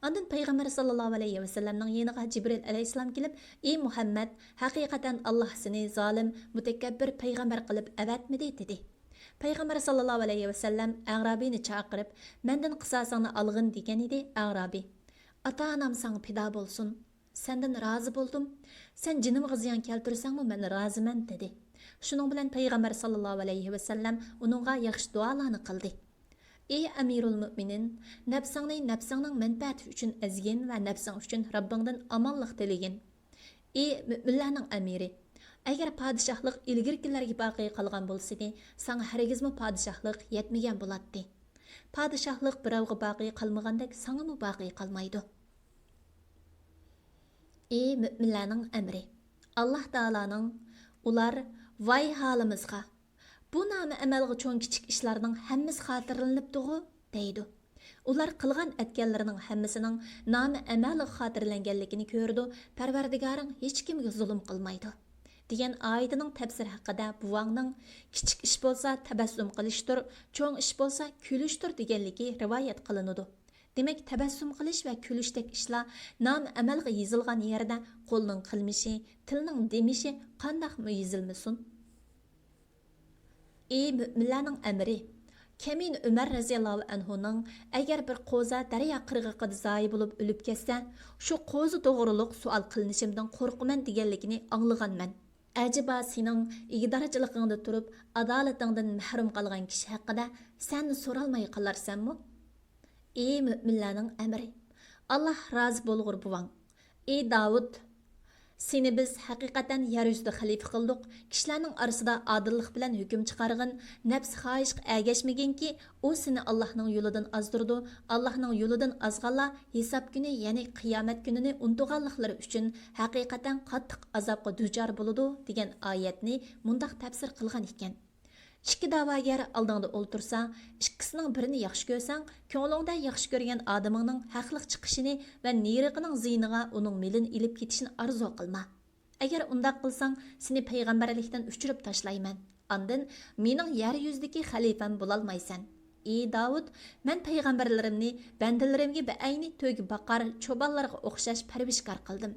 Ondan payg'ambar sallallohu alayhi va sallamning yeniga Jibril alayhissalom kelib, "Ey Muhammad, haqiqatan Alloh seni zolim, mutakabbir payg'ambar qilib avatmidi?" dedi. Payg'ambar sallallohu alayhi va sallam arabiyni chaqirib, "Mendan qisosingni olg'in" degan edi. Arabiy, "Ata-onam sana fido bo'lsin. Senden razı buldum. Sen jinimga ziyon keltirsangmi, men roziman" dedi. Shuning bilan payg'ambar sallallohu alayhi va sallam uningga yaxshi duolarni qildi. Ey Amirul Mu'minin, nafsingning manfaati uchun azgin va nafsing uchun Rabbingdan omonlik tilegin. Ey mu'minlarning amiri, agar podshohlik ilgirkilarga boqiy qolgan bo'lsa-da, sana hargizmi podshohlik yetmagan bo'ladi. Podshohlik birovga boqiy qolmagandek, sana mu boqiy qolmaydi. Ey müminlərinin əmri, Allah Taala'nın ular vay halimizga, bu namı əməlgə çoğun kiçik işlərinin həmmiz xatırlanıbdığı deydi. Ular qılğan etkenlərinin həmmisinin namı əməli xatırlangənligini gördü, Pərverdigarın heç kimə zulm qılmaydı. Degan ayetining tafsir haqida buvangning kichik ish bo'lsa tabassum qilishdir, cho'ng ish bo'lsa kulishdir deganligi rivoyat qilinadi. Demek tabassum qilish va kulishdek ishlar nom amalga yezilgan yerda qo'lning qilmishi, tilning demishi qandaqmi yezilmasin? Ey mu'minlarning amri, Kemin Umar raziyallohu anhuning agar bir qo'za daryo qirg'oqida zoyi bo'lib o'lib ketsa, shu qo'zi to'g'riliq savol qilinishimdan qo'rqaman deganligini anglaganman. Acaba sening igdorchiligingda turib, adolatingdan mahrum qolgan kishi haqida sen so'ralmay qolarsanmi? Ey müminlərinin əmri, Allah razı bolğur buvang. Ey Davud, seni biz haqiqatan yer yüzüdə xalifa qıldıq. Kişilərinin arasında adillik bilan hüküm çıxarğın, nəfs xahişq əgəşmegin ki, o seni Allah'ın yoludan azdırdı. Allah'ın yoludan azğanlar hesab günü, yəni qiyamət gününü unutğanlıqları üçün haqiqatan qattiq azabqa duchor boludu degan oyatni mundaq tafsir qilgan ekan. İki davagar aldığında oltursa, ikkisining birini yaxshi ko'rsang, ko'nglingda yaxshi ko'rgan odamingning haqliq chiqishini va neriqining ziyniga uning milini ilib ketishini arzu qilma. Agar undaq qilsang, seni payg'ambarlikdan uchirib tashlayman. Ondan mening yer yuzidagi xalifam bo'lolmaysan. Ey Davud, men payg'ambarlarimni bandalarimga beayni to'gi baqar cho'bonlarga o'xshash parvishkor qildim.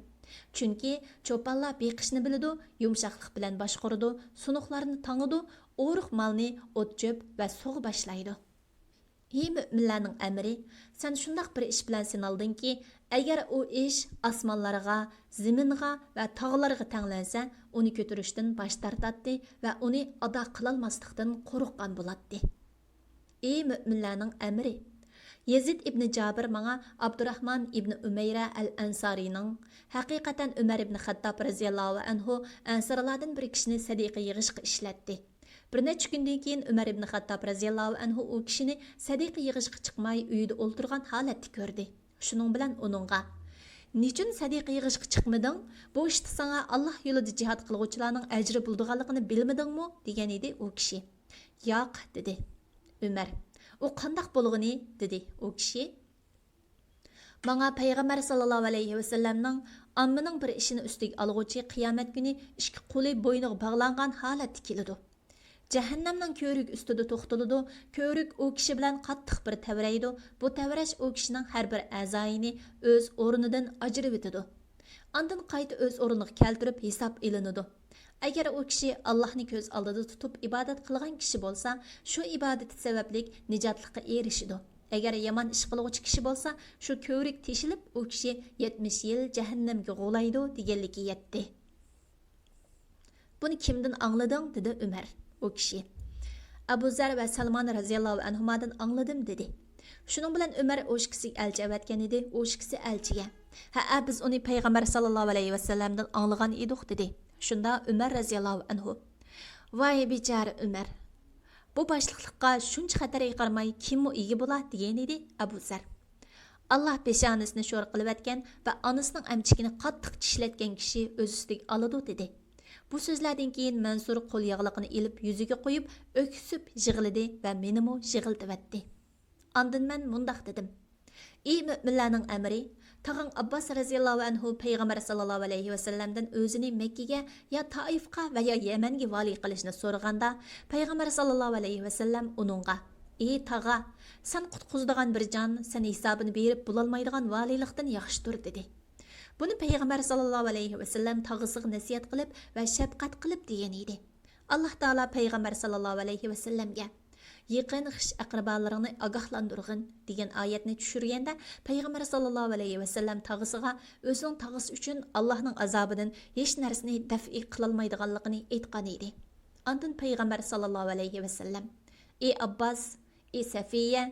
Chunki cho'ponlar beqishni biladi, yumshoqlik bilan boshqaradi, sunuqlarni tangidi, o'riq malni o't-cho'p va sug'i boshlaydi. Ey mu'minlarning amri, sen shundoq bir ish bilan sinaldingki, agar u ish osmonlarga, zaminga va tog'larga tanglansa, uni ko'tarishdan bosh tortadi va uni ado qilolmaslikdan qo'rqqan bo'ladi. Ey mu'minlarning amri, Yazid ibn Jabir manga Abdurrahman ibn Umayra al-Ansarining haqiqatan Umar ibn Xattob raziyallohu anhu ansarlardan bir kishini sadiqa yig'ishga ishlatdi. Bir necha kundan keyin Umar ibn Xattob raziyallohu anhu u kishini sadiqa yig'ishga chiqmay uyida o'ltirgan holatda ko'rdi. Shuning bilan uningga: "Nechun sadiqa yig'ishga chiqmading? Bu ishda sana Alloh yo'lida jihad qiluvchilarning ajri bo'lganligini bilmadingmi?" degan edi u kishi. "Yo'q" dedi Umar. "O qandaq bo'lg'ini?" dedi u kishi. "Manga payg'ambar sallallohu alayhi va sallamning ammining bir ishini ustiga olg'uchi qiyomat kuni ikki qo'li bo'yniga bog'langan holatda keladi. Jahannamning ko'rik ustida to'xtaladi. Ko'rik u kishi bilan qattiq bir tavraydi. Bu tavrash u kishining har bir a'zoyini o'z o'rnidan ajrib etadi. Ondan qayta o'z o'rniga keltirib hisob ilinadi. Agar u kishi Allohni ko'z oldida tutib ibodat qilgan kishi bo'lsa, shu ibodati sababli nijotlikqa erishidi. Agar yomon ish qiluvchi kishi bo'lsa, shu ko'rik teshilib, u kishi 70 yil jahannamga g'olaydi deganligi yetdi. Buni kimdan anglading? Dedi Umar. O kishi Abu Zar va Salmon radhiyallohu anhumadan angladim dedi. Shuning bilan Umar o'shkisi elchi avatgan edi, o'shkisi elchiga. Ha, biz uni payg'ambar sallallohu alayhi vasallamdan anglagan edik dedi. Shunda Umar radhiyallohu anhu: "Voy bechora Umar. Bu boshliqlikqa shuncha xatarga qaramay kimmi ega bo'ladi?" degan edi Abu Zar. Allah peshanasini sho'r qilib atgan va onasining amchikini qattiq tishlatgan kishi o'z ustiga oladi dedi. Bu so'zlardan keyin Mansur qo'l yog'liqini ilib yuziga qo'yib, o'ksib yig'ladi va menimi yig'iltibatdi. Ondan men mundaq dedim: "Ey mu'minlarning amiri, tag'in Abbas radhiyallohu anhu payg'ambar sallallohu alayhi vasallamdan o'zini Makkaga yo Taifga va yo Yamanga vali qilishni so'raganda, payg'ambar sallallohu alayhi vasallam uningga: "Ey tag'a, sen qutquzdigan bir jon, sen hisobini berib bo'lolmaydigan valilikdan yaxshidir" dedi. Buni payg'ambar sallallohu alayhi vasallam tag'isiga nasihat qilib va shafqat qilib degan edi. Alloh taolo payg'ambar sallallohu alayhi vasallamga yaqin xish aqrabalarini ogohlantirg'in degan oyatni tushirganda, payg'ambar sallallohu alayhi vasallam tag'isiga o'zining tag'isi uchun Allohning azobidan hech narsani daf'i qilolmaydiganligini aytgan edi. Ondan payg'ambar sallallohu alayhi vasallam: "Ey Abbas, ey Safiya,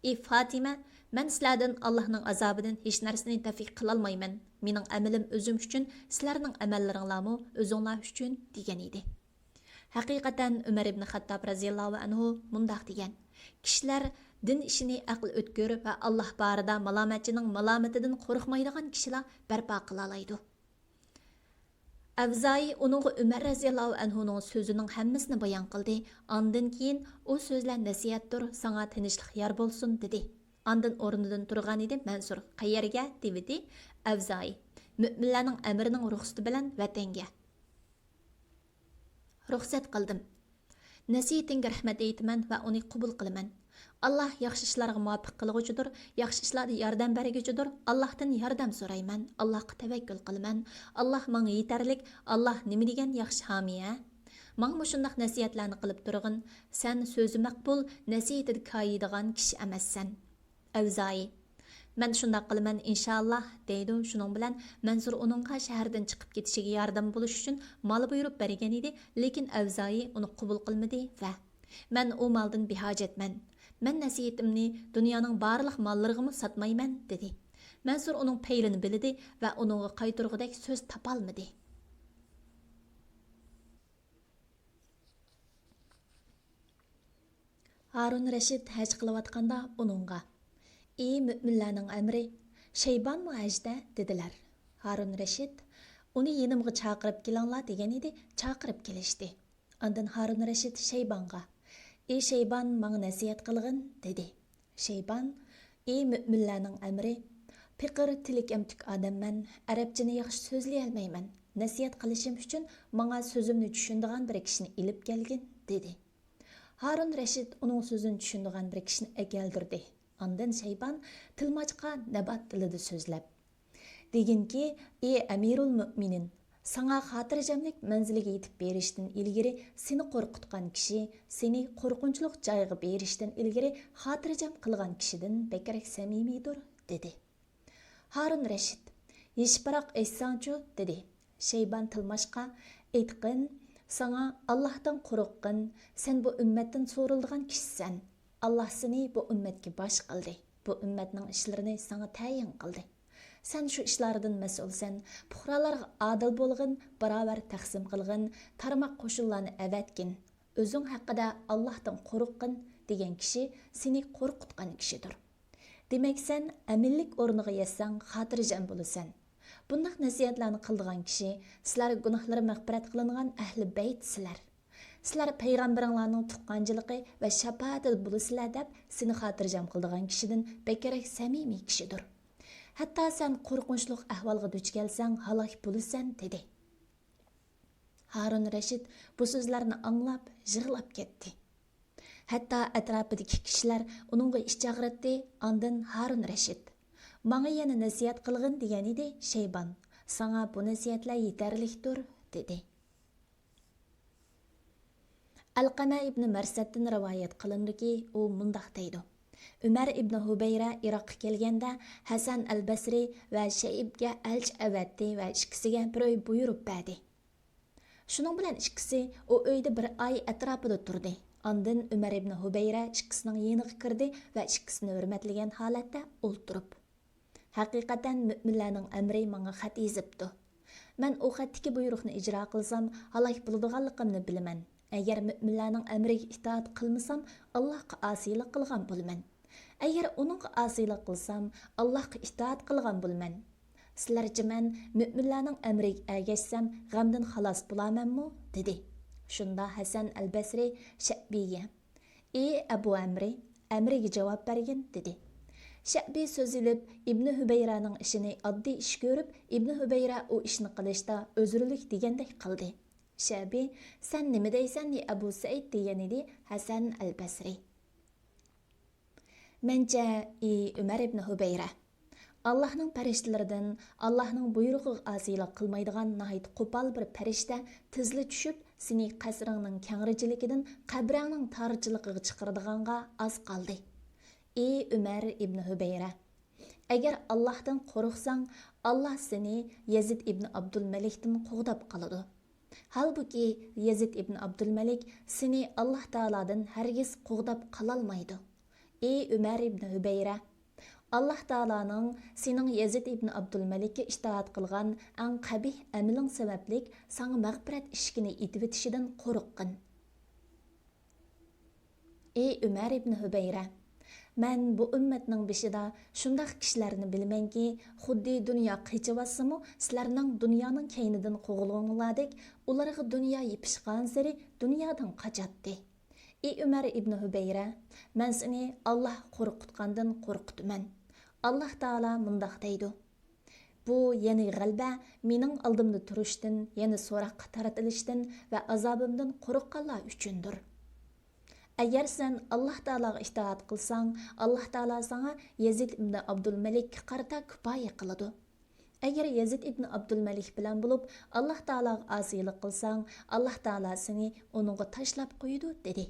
ey Fatima, men sizlardan Allohning azobidan hech narsani daf'i qilolmayman. Mening amalim o'zim uchun, sizlarning amallaringlarmi o'zinglar uchun" degan edi. Haqiqatan Umar ibn Xattob radhiyallohu anhu mundaq degan: "Kishilar din ishini aql o'tkir va Alloh barida malomatchining malomatidan qo'rqmaydigan kishilar barpo qila oladi." Avzai uning Umar radhiyallohu anhuning so'zining hammasini bayon qildi. Ondan keyin u so'zlar nasihatdir, senga tinchlik yor bo'lsin dedi. Ondan o'rnidan turgan edi. Mansur: "Qayerga?" dedi. Avzai: "Mu'minlarning amrining ruxsati bilan vatanga." Ruxsat qildim. Nasihatingga rahmat aytaman va uni qabul qilaman. Allah yaxshi ishlarga muvaffaq qilg'uchidir, yaxshi ishlarga yordam berguchidir. Allohdan yordam so'rayman. Allohga tavakkul qilaman. Alloh menga yetarlik. Alloh nima degan yaxshi homiya? Menga shundaq nasihatlarni qilib turg'in. Sen so'zi maqbul, nasihatiga koyiydigan kishi emassan. Avzai: "Men shundaq qilaman inshaalloh" deydi. Shuning bilan Mansur uningga shahardan chiqib ketishiga yordam bo'lish uchun mol buyurib bergan edi, lekin Avzai uni qabul qilmadi va: "Men u moldan behojatman. Men nasihatimni dunyoning barliq mollariga sotmayman" dedi. Mansur uning peylini bildi va uningga qaytargudek so'z topolmadi. Harun Rashid haj qilayotganda uningga: "Ey mu'minlarning amri, Shaybon mu hajda?" dedilar. Harun Rashid: "Uni yenimga chaqirib kelinglar" degan edi. Chaqirib kelishdi. Ondan Harun Rashid Shaybonga: "Ey Shaybon, menga nasihat qilgin" dedi. Shaybon: "Ey mu'minlarning amri, piqir tilik amtik odamman, arabchani yaxshi so'zlay olmayman. Nasihat qilishim uchun menga so'zimni tushunadigan bir kishini ilib kelgin" dedi. Harun Rashid uning so'zini tushunadigan bir kishini keltirdi. Ondan Shaybon tilmochqa nabat tilida so'zlab deginki: "Ey Amirul Mu'minin, sana xotirjamlik manziliga yetib berishdan ilgari seni qo'rqitgan kishi, seni qo'rqinchli joyga berishdan ilgari xotirjam qilgan kishidan bekrak samimiydir" dedi. Harun Rashid: "Yeshbaroq aytsanchu" dedi. Shaybon tilmochqa: "Aytqin, sana Allohdan qo'rqqin, sen bu ummatdan so'rildigan kishisan. Allah seni bu ümmetki baş qildi. Bu ümmetning ishlarini sana tayin qildi. Sen şu ishlardan mas'ulsan. Puhralarga adil bo'lg'in, barobar taqsim qilg'in, tarmoq qo'shillarni avatgin. O'zing haqida Allohdan qo'rqqin" degan kishi seni qo'rqitgan kishidir. Demak sen aminlik o'rniga yetsang xotirjam bo'lasan. Bundaq nasihatlarni qildigan kishi sizlar gunohlari mag'firat qilingan ahli bayt sizlar. Sizlar payg'ambaringlarning tuqqanchiligi va shafaati bo'lasizlar deb seni xotirjam qildigan kishidan bekrak samimiy kishidir. Hatto sen qo'rqinchli ahvolga duch kelsang halok bo'lasan dedi. Harun Rashid bu so'zlarni anglab yig'lab ketdi. Hatto atrofidagi kishilar uningga ich og'ritdi. Ondan Harun Rashid: "Menga yana nasihat qilgin" degan edi. Shaybon: "Sana bu nasihatlar yetarlikdir" dedi. Alqama ibn Marsaddan rivoyat qilindiki, u mundaq deydi: Umar ibn Hubayra Iroqqa kelganda Hasan al-Basri va Shaybga elchi avatdi va ikkisiga bir uy buyurib berdi. Shuning bilan ikkisi o uyda bir oy atrofida turdi. Ondan Umar ibn Hubayra ikkisining yeniga kirdi va ikkisini hurmatlagan holatda o'ltirib. Haqiqatan müminlarning amri menga xat yozibdi. Men o xatdagi buyruqni ijro qilsam, halok bo'ladiganligimni bilaman. Agar müminlarning amriga itoat qilmasam, Allohga osiylik qilgan bo'laman. Agar uningga osiylik qilsam, Allohga itoat qilgan bo'laman. Sizlarcha men müminlarning amriga ergashsam, g'amdan xalos bo'lamanmi? dedi. Shunda Hasan al-Basri Sha'biga: "Ey Abu Amri, amriga javob bergin", dedi. Sha'bi so'zilib Ibn Hubayraning ishini oddiy ish ko'rib, Ibn Hubayra u ishni qilishda o'zurlik degandek qildi. Sha'bi: "Sen nima deysan, Abu Said?" degan edi Hasan al-Basri. Mencha Umar ibn Hubayra Allah'ның farishtalaridan Allah'ның buyrug'iga osiylik qilmaydigan nahayt qo'pol bir farishta tizli tushib, seni qasringning kengrijiligidan qabrangning torjiligiga chiqaradiganға oz qoldi. Ey Umar ibn Hubayra, agar Allohdan qo'rqsang, Alloh seni Yazid ibn Abdulmalikdan qo'g'dab qoladi. Halbuki Yazid ibn Abdulmalik seni Alloh taoladan hargiz qo'g'dab qololmaydi. Ey Umar ibn Hubayra, Allah Taala'nın senin Yazid ibn Abdulmalik'e itaat qilgan ən qabih əmilin səbəblik sana məğfirət işkini itibitişidən qoruqqın. Ey Umar ibn Hubayra, mən bu ümmetning beshida shundaq kishilarni bilmanki, xuddi dunyo qichivassimi, sizlarning dunyoning keynidan qo'g'ilinglardek, ularga dunyo yepishgan sari dunyodan qachatdi. Ey Umar ibn Hubayra, mən seni Allah qo'rqitgandan qo'rqitaman. Allah Taala mundaq deydi: "Bu yeni g'alba mening oldimda turishdan, yeni so'roqqa taratilishdan va azobimdan qo'rqqanlar uchundir. Agar sen Allah Taolaga itoat qilsang, Allah Taala sana Yazid ibn Abdulmalikka qarata kifoya qiladi. Agar Yazid ibn Abdulmalik bilan bo'lib Allah Taolaga osiylik qilsang, Allah Taala seni uningga tashlab qo'yadi", dedi.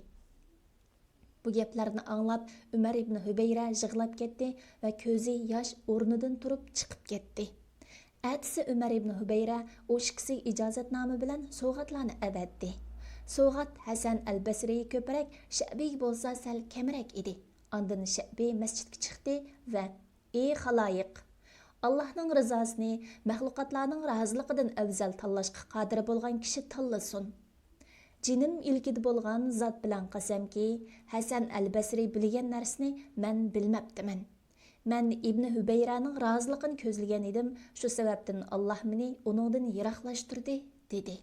Bu gaplarni anglab Umar ibn Hubayra yig'lab ketdi va ko'zi yosh o'rnidan turib chiqib ketdi. Atisi Umar ibn Hubayra o ikkisi ijozatnoma bilan sovg'atlarni avatdi. Sovg'at Hasan al-Basri ko'proq, Sha'bi bo'lsa sal kamroq edi. Ondan Sha'bi masjidga chiqdi va: "Ey xaloyiq, Allohning rizosini maxluqotlarning roziligidan afzal tanlashga qodir bo'lgan kishi tanlasin. Cinim ilkidi bo'lgan zot bilan qasamki, Hasan al-Basri bilgan narsani men bilmabdiman. Men Ibn Hubayraning roziligini ko'zlagan edim, shu sababdan Alloh meni uningdan yiroqlashtirdi", dedi.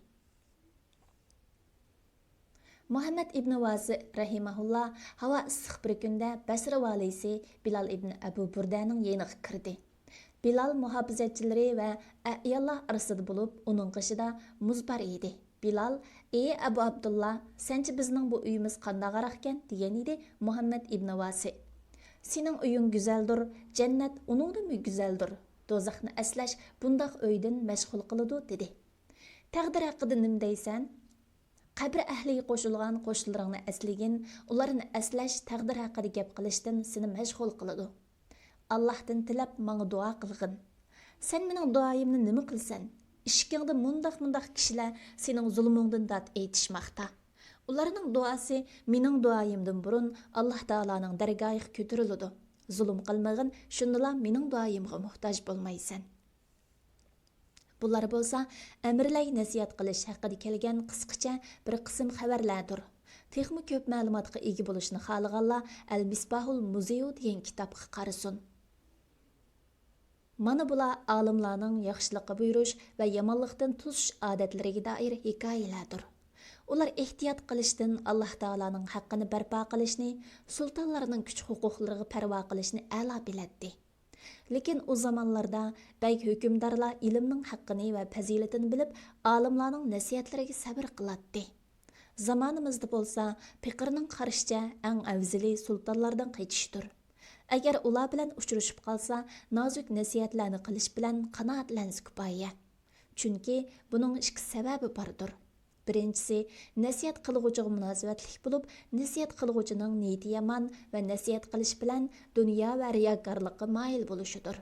Muhammad ibn Vazi rahimahullah havo issiq bir kunda Basra valisi Bilal ibn Abu Burdaning yeniga kirdi. Bilal muhofizatchilari va ayollar orasida bo'lib, uning qoshida muz bar edi. Bilal: "Ey Abu Abdullah, senchi bizning bu uyimiz qandaqaroq ekan?" degan edi Muhammad ibn Vasi. "Sening uying go'zaldir, jannat uningdan go'zaldir. Do'zaxni aslash bundaq uydan mashg'ul qiladi", dedi. "Taqdir haqida nima deysan? Qabr ahliga qo'shilgan qo'shnilaringni aslagin, ularni aslash taqdir haqida gap qilishdan seni mashg'ul qiladi. Allohdan tilab menga duo qilgin. Sen mening duoyimni nima qilsan? İşkingda mundaq kishilar sening zulmingdan dad aytishmoqda. Ularning duosi mening duoyimdan burun Alloh taolaning dargohiga ko'tariladi. Zulm qilmagin, shundala mening duoyimga muhtoj bo'lmaysan." Bular bo'lsa, amirlar nasihat qilish haqida kelgan qisqacha bir qism xabarlardir. Texmi ko'p ma'lumotga ega bo'lishni xohlaganlar Al-Misbahul Muziyu degan kitobga qarasin. Mana bular olimlarning yaxshilikqa buyurish va yomonlikdan tuzish odatlariga doir hikoyalardir. Ular ehtiyot qilishdan Alloh taolaning haqqini barpo qilishni, sultonlarning kuch-huquqlariga parvo qilishni a'lo biladi. Lekin o zamonlarda beyk hükümdarlar ilmning haqqini va fazilatini bilib, olimlarning nasihatlariga sabr qiladi. Zamonimizda bo'lsa, fiqrning qarashicha eng afzali sultonlardan qaytishdir. Agar ular bilan uchrashib qolsa, nozik nasihatlarni qilish bilan qanoatlansa kifoya. Chunki buning ikki sababi bordir. Birinchisi, nasihat qilg'uchiga munosabatlik bo'lib, nasihat qilg'uchining niyati yomon va nasihat qilish bilan dunyo va riyokorlikqa moyil bo'lishidir.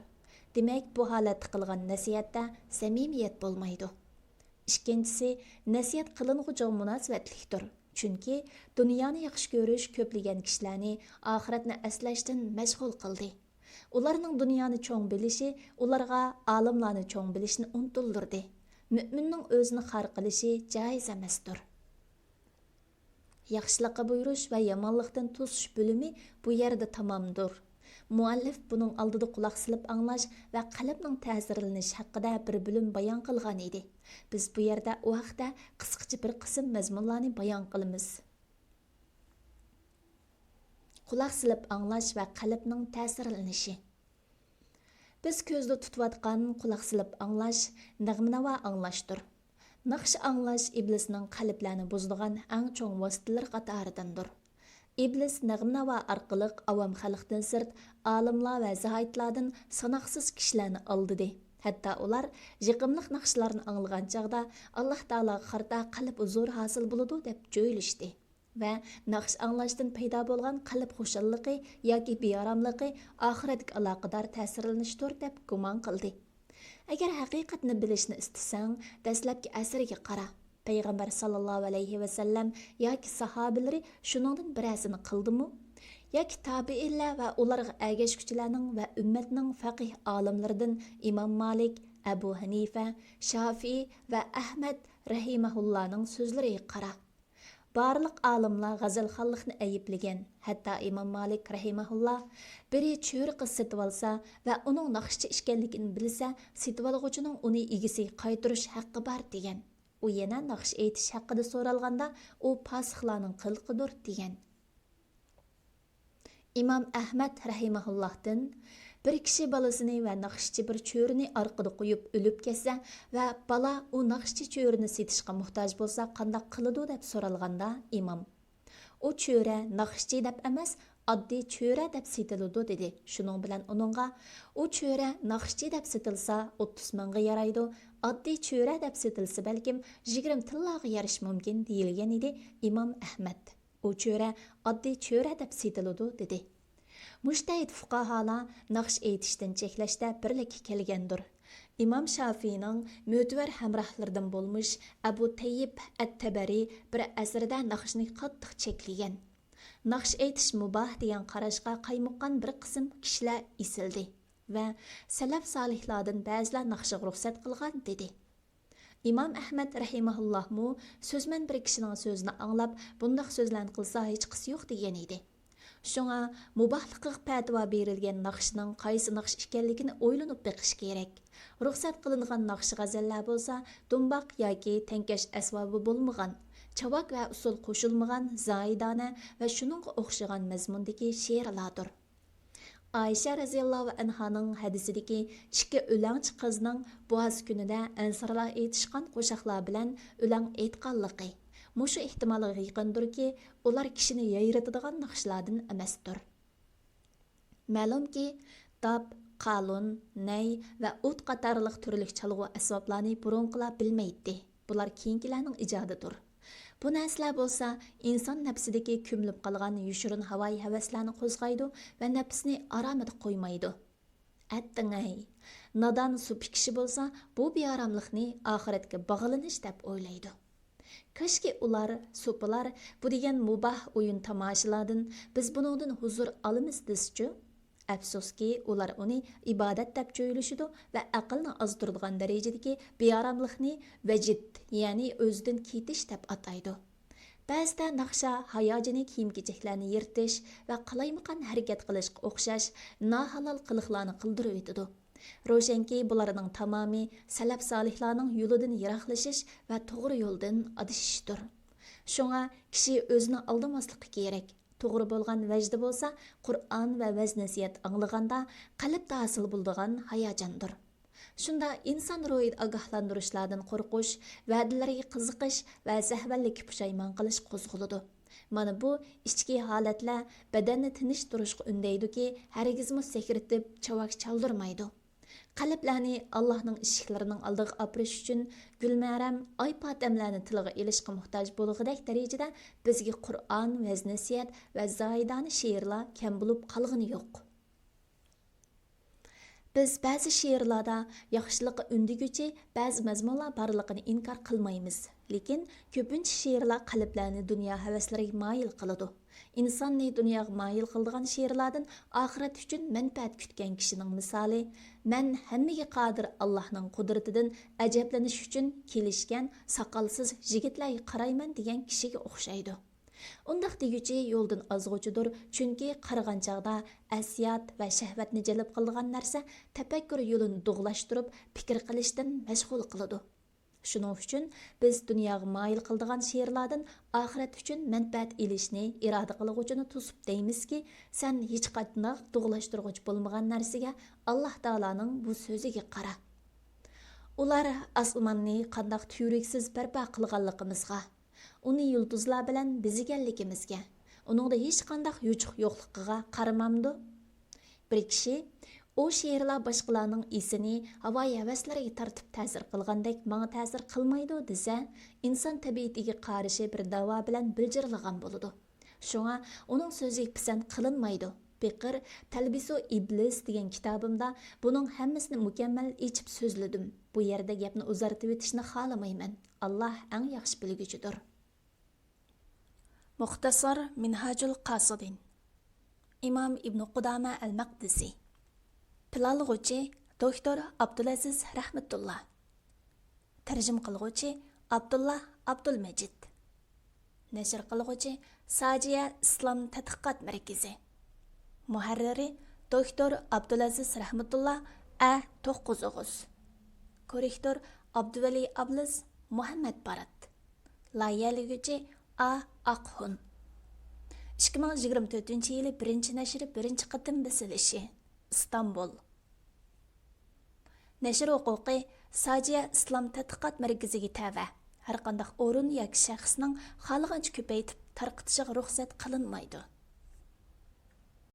Demak, bu holatda qilgan nasihatda samimiyat bo'lmaydi. Ikkinchisi, nasihat qiling'uchiga munosabatlikdir. Chunki dunyoni yaxshi ko'rish ko'plagan kishilarni oxiratni aslashdan mashg'ul qildi. Ularning dunyoni cho'ng bilishi ularga olimlarni cho'ng bilishni unutildirdi. Müminning o'zini xar qilishi joiz emasdir. Yaxshilikqa buyurish va yomonlikdan to'sish bo'limi bu yerda tamomdir. Muallif buning oldida quloq silib anglash va qalbning ta'sirlanishi haqida bir bo'lim bayon qilgan edi. Biz bu yerda u haqda qisqacha bir qism mazmunlarni bayon qilamiz. Quloq silib anglash va qalbning ta'sirlanishi. Biz ko'zda tutayotgan quloq silib anglash, nag'ma-navo anglashdir. Naqsh anglash iblisning qalblarini buzadigan eng cho'ng vositalar qatoridandir. İblis nag'ma-navo orqali avam xalqdan sirt olimlar va zohidlardan sanoqsiz kishilarni aldidi. Hatto ular yiqimliq naqshlarni anglagan chog'da Alloh taologa qarta qalb huzur hosil bo'ladi deb jo'ylashdi. Va naqsh anglashdan paydo bo'lgan qalb xushalliqi yoki beoromligi oxiratga aloqador ta'sirlanishdir deb gumon qildi. Agar haqiqatni bilishni istasang, dastlabki asriga qara. Payg'ambar sallallohu alayhi va sallam yoki sahobalari shuningdan birasini qildimi? Yoki tabiinlar va ularga ergashuvchilarning va ummatning faqih olimlaridan Imom Malik, Abu Hanifa, Shafi'i va Ahmad rahimahullohning so'zlariga qara. Barliq olimlar g'azalxonlikni ayiblagan. Hatto Imom Malik rahimahulloh biri cho'ri qiz setib olsa va uning naqshchi ekanligini bilsa, setib olg'uchining uni egasiga qaytarish haqqi bor degan. U yana naqsh aytish haqida so'ralganda, u pasixlarning qilqidir degan. Imom Ahmad rahimahullohdan bir kishi bolasini va naqshchi bir cho'rini orqada qo'yib o'lib ketsa va bola u naqshchi cho'rini setishga muhtoj bo'lsa qanday qiladi deb so'ralganda imom u cho'ra naqshchi deb emas oddiy cho'ra deb setiladi dedi. Shuning bilan uningga u cho'ra naqshchi deb setilsa 30 mingga yaraydi, oddiy cho'ra deb setilsa balkim 20 tillaga yarish mumkin deyilgan edi. Imom Ahmad u cho'ra oddiy cho'ra deb setiladi dedi. Mujtahid fuqaholar naqsh aytishdan cheklashda birlikka kelgandir. Imom Shafi'ning mo'tabar hamrohlaridan bo'lmish Abu Tayyib at-Tabari bir asrda naqshni qattiq cheklagan. Naqsh aytish muboh degan qarashga qaymoqqan bir qism kishilar isildi va salaf solihlardan ba'zilar naqshga ruxsat qilgan dedi. Imom Ahmad rahimahullohmu so'zman bir kishining so'zini anglab, bundoq so'zlarni qilsa hech qisi yo'q degan edi. Shunga mubohliqqa fatvo berilgan naqshning qaysi naqsh ekanligini o'ylanib beqish kerak. Ruxsat qilingan naqsh g'azallar bo'lsa, dumboq yoki tankash asbobi bo'lmagan, chavak va usul qo'shilmagan zoidona va shuningga o'xshagan mazmundagi she'rlardir. Aisha raziyallohu anhaning hadisidagi ikki o'langchi qizning bo'z kunida ansarlar aytishgan qo'shiqlar bilan o'lang aytganligi mushu ehtimolga yaqindirki, ular kishini yayratadigan naqshlardan emasdir. Ma'lumki, tab, qalun, nay va o't qatorliq turli chalg'u asboblarni burunqilar bilmaydi. Bular keyingilarning ijodidir. Bu narsalar bo'lsa, inson nafsidagi ko'milib qolgan yushirin havoyi havaslarni qo'zg'aydi va nafsni aromida qo'ymaydi. Attangay, nodon supi kishi bo'lsa, bu beoromlikni oxiratga bog'lanish deb o'ylaydi. Kashki ular, so'pilar bu degan muboh o'yin tomoshalardan biz buningdan huzur olamiz deschi. Afsuski, ular uni ibodat deb jo'ylashidi va aqlni ozdiradigan darajadagi beoromlikni vajid, ya'ni o'zidan ketish deb ataydi. Ba'zida naqsha hayojini kiyim-kechaklarni yirtish va qalaymaqan harakat qilishga o'xshash nohalol qiliqlarni qildirib etadi. Ro'shanki, bularning tamomi salaf solihlarning yo'lidan yiroqlashish va to'g'ri yo'ldan adashishdir. Shunga kishi o'zini aldamasligi kerak. To'g'ri bo'lgan vajdi bo'lsa, Qur'on va vaz-nasihat anglaganda qalbda hosil bo'ladigan hayajondir. Shunda inson ruhini ogohlantirishlardan qo'rqish, va'dalarga qiziqish va zahvallik pushaymon qilish qo'zg'aladi. Mana bu ichki holatlar badanni tinch turishga undaydiki, hargizmi sakritib chavak chaldirmaydi. Qalblarni Allohning ishiklarining oldiga apirish uchun gulmaram oy potamlarni tiliga ilishga muhtoj bo'lg'idek darajada bizga Qur'on, vaznasiyat va zoidani she'rlar kam bo'lib qolg'ini yo'q. Biz ba'zi she'rlarda yaxshilikqa undiguchi ba'zi mazmunlar borligini inkor qilmaymiz. Lekin ko'pincha she'rlar qalblarni dunyo havaslariga moyil qiladi. İnsonni dunyoga moyil qiladigan she'rlardan oxirat uchun manfaat kutgan kishining misoli "Men hammaga qodir Allohning qudratidan ajablanish uchun kelishgan soqolsiz yigitlarga qarayman" degan kishiga o'xshaydi. Undaq deguchi yo'ldan ozg'uchidir, chunki qaragan chaqda asiyat va shahvatni jalb qilgan narsa tafakkur yo'lini dug'lashtirib, fikr qilishdan mashg'ul qiladi. Shuning uchun biz dunyoga moyil qiladigan she'rlardan oxirat uchun manfaat ilishni iroda qiluvchini to'sib deymizki, sen hech qanday dug'lashtirg'uch bo'lmagan narsaga Alloh taolaning bu so'ziga qara. Ular osmonni qandoq tuyuriksiz barpo qilganligimizga, uni yulduzlar bilan beziganligimizga, uningda hech qanday yuchuq yo'qligiga qaramamdi. Bir kishi o she'rlar boshqalarning esini havoyi havaslariga tartib ta'sir qilgandek menga ta'sir qilmaydi desa, inson tabiatiga qarshi bir da'vo bilan biljirlagan bo'ladi. Shunga uning so'zi pisand qilinmaydi. Piqir Talbisu Iblis degan kitobimda buning hammasini mukammal echib so'zladim. Bu yerda gapni uzartib o'tishni xohlamayman. Alloh eng yaxshi bilguchidir. Muxtasar Minhajul Qasidin, İmam İbn Qudama al-Maqdisi. Planlag'uvchi doktor Abdulaziz Rahmatullah. Tarjim qilguvchi Abdullah Abdulmajid. Nashr qilguvchi Sajiya Islom tadqiqot markazi. Muharriri doktor Abdulaziz Rahmatullah A9. Korrektor Abduvali Abliz Muhammad Barat. Layihalaguchi A Aqhun. 2024-yili 1-nashri 1-qatim basilishi. İstanbul. Nashr huquqi Sajiya Islom tadqiqot markaziga tava. Har qanday o'rin yoki shaxsning xohlagancha ko'paytib tarqitishiga ruxsat qilinmaydi.